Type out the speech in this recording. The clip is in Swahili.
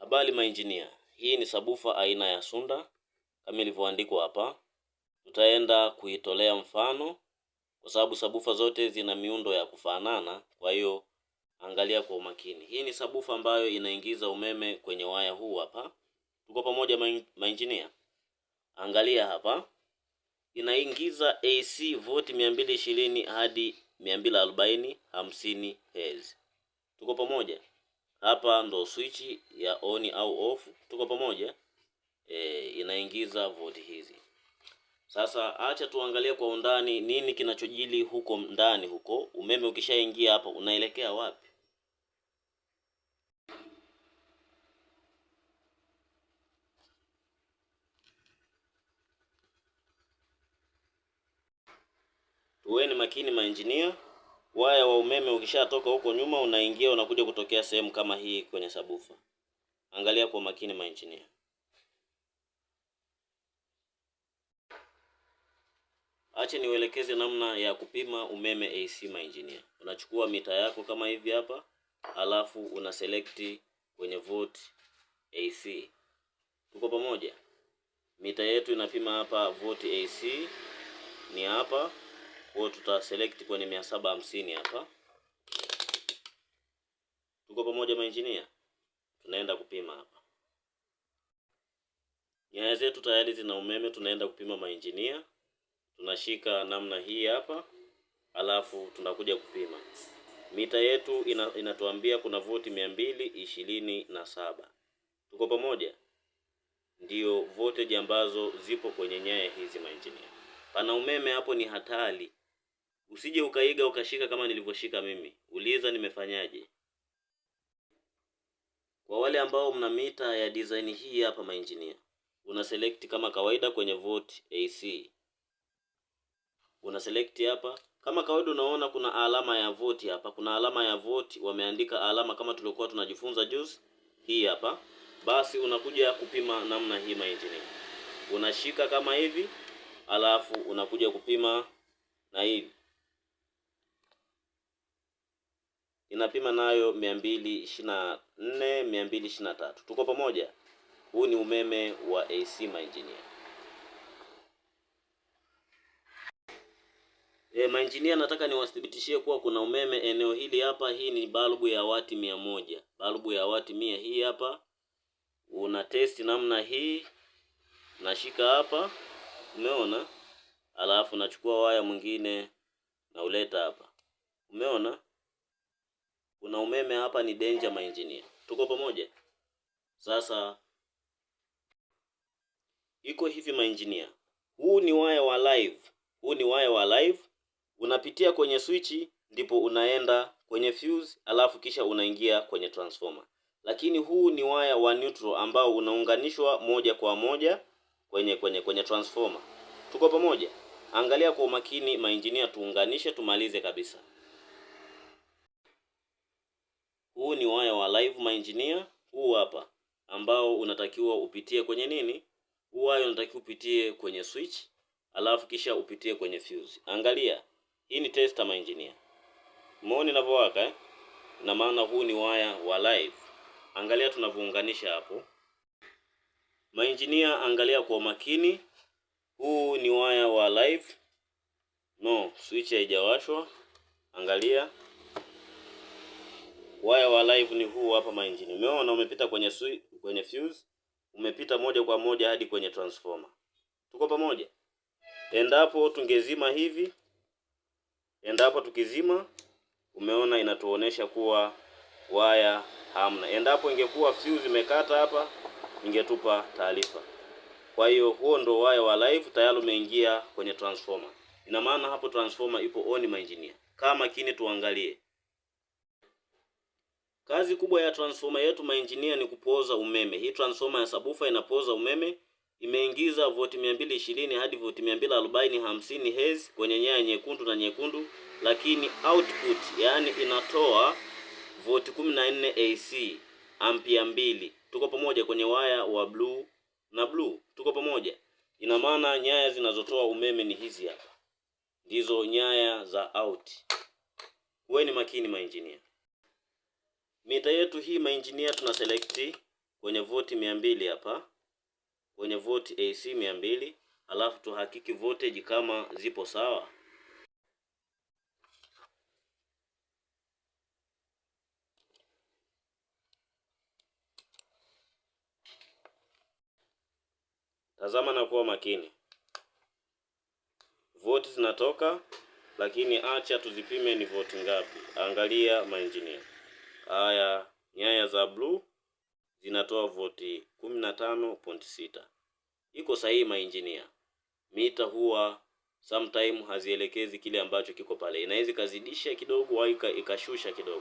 Habari maengineer, hii ni sabufa aina ya Sunda kama ilivyoandikwa hapa. Tutaenda kuitolea mfano kwa sababu sabufa zote zina miundo ya kufanana, kwa hiyo angalia kwa umakini. Hii ni sabufa ambayo inaingiza umeme kwenye waya huu hapa. Tuko pamoja maengineer? Angalia hapa. Inaingiza AC volt 220 hadi 240 50 Hz. Tuko pamoja? Hapa ndo switch ya on au off. Tuko pamoja? Inaingiza volt hizi. Sasa acha tuangalie kwa undani nini kinachojili huko ndani huko. Umeme ukishaingia hapa unaelekea wapi? Tuweni makini maengineer. Waya wa umeme ukishatoka huko nyuma unaingia unakuja kutokea sehemu kama hii kwenye sabufa. Angalia kwa makini maengineer. Acha niwelekeze namna ya kupima umeme AC maengineer. Unachukua mita yako kama hivi hapa, alafu una select kwenye volt AC. Tuko pamoja? Mita yetu inapima hapa volt AC ni hapa. Kwa tuta select kwenye 750 hapa. Tuko pamoja maengineer? Tunaenda kupima hapa. Nyaya zetu tayari zina umeme, tunaenda kupima maengineer. Tunashika namna hii hapa, alafu tunakuja kupima. Mita yetu inatuambia kuna volt 227. Tuko pamoja? Ndio voltage ambazo zipo kwenye nyaya hizi maengineer. Pana umeme hapo, ni hatari. Usije ukaiga ukashika kama nilivyoshika mimi. Uliza nimefanyaje. Kwa wale ambao mna mita ya design hii hapa maengineer, una select kama kawaida kwenye volt AC. Una select hapa. Kama kawaida unaona kuna alama ya volt hapa. Kuna alama ya volt, wameandika alama kama tulikuwa tunajifunza juzi. Hii hapa. Basi unakuja kupima namna hii maengineer. Unashika kama hivi, alafu unakuja kupima na hivi. Inapima nayo 224 223. Tuko pamoja? Huu ni umeme wa AC maengineer. Maengineer, nataka niwathibitishie kuwa kuna umeme eneo hili hapa. Hii ni balbu ya wati 100. Balbu ya wati 100 hii hapa. Una test namna hii. Nashika hapa. Umeona? Alafu nachukua waya mwingine na uleta hapa. Umeona? Kuna umeme hapa, ni danger maengineer. Tuko pamoja? Sasa iko hivi maengineer. Huu ni waya wa live. Huu ni waya wa live. Unapitia kwenye switch, ndipo unaenda kwenye fuse, alafu kisha unaingia kwenye transformer. Lakini huu ni waya wa neutral ambao unaunganishwa moja kwa moja kwenye transformer. Tuko pamoja? Angalia kwa umakini maengineer, tuunganishe tumalize kabisa. Huu ni waya wa live maengineer, huu hapa ambao unatakiwa upitie kwenye nini? Huu waya unatakiwa upitie kwenye switch, alafu kisha upitie kwenye fuse. Angalia. Hii ni tester maengineer. Umeona inavyowaka Na maana huu ni waya wa live. Angalia tunavyounganisha hapo. Maengineer, angalia kwa makini. Huu ni waya wa live. No, switch haijawashwa. Angalia. Waya wa live ni huu hapa maengineer. Umeona umepita kwenye fuse, umepita moja kwa moja hadi kwenye transformer. Tuko pamoja? Endapo tungezima hivi, endapo tukizima, umeona inatuonesha kuwa waya hamna. Endapo ingekuwa fuse imekata hapa, ingetupa taarifa. Kwa hiyo huo ndo waya wa live, tayari umeingia kwenye transformer. Ina maana hapo transformer ipo on maengineer. Kama makini tuangalie. Kazi kubwa ya transformer yetu maengineer ni kupoza umeme. Hii transformer ya subwoofer inapoza umeme. Imeingiza volt 220 hadi volt 240 50 Hz kwenye nyaya nyekundu na nyekundu, lakini output, yani inatoa volt 14 AC, ampere 2. Tuko pamoja kwenye waya wa blue na blue. Tuko pamoja? Ina maana nyaya zinazotoa umeme ni hizi hapa. Ndizo nyaya za out. Kuweni makini maengineer. Mita yetu hii maengineer tuna select kwenye voti 200 hapa, kwenye voti AC 200, alafu tuhakiki voltage kama zipo sawa. Tazama na kuwa makini. Voti zinatoka, lakini acha tuzipime ni voti ngapi. Angalia maengineer. Haya, nyaya za blue zinatoa voti 15.6. Iko sahihi maengineer. Mita huwa sometime hazielekezi kile ambacho kiko pale. Inaweza kazidisha kidogo au ikashusha kidogo.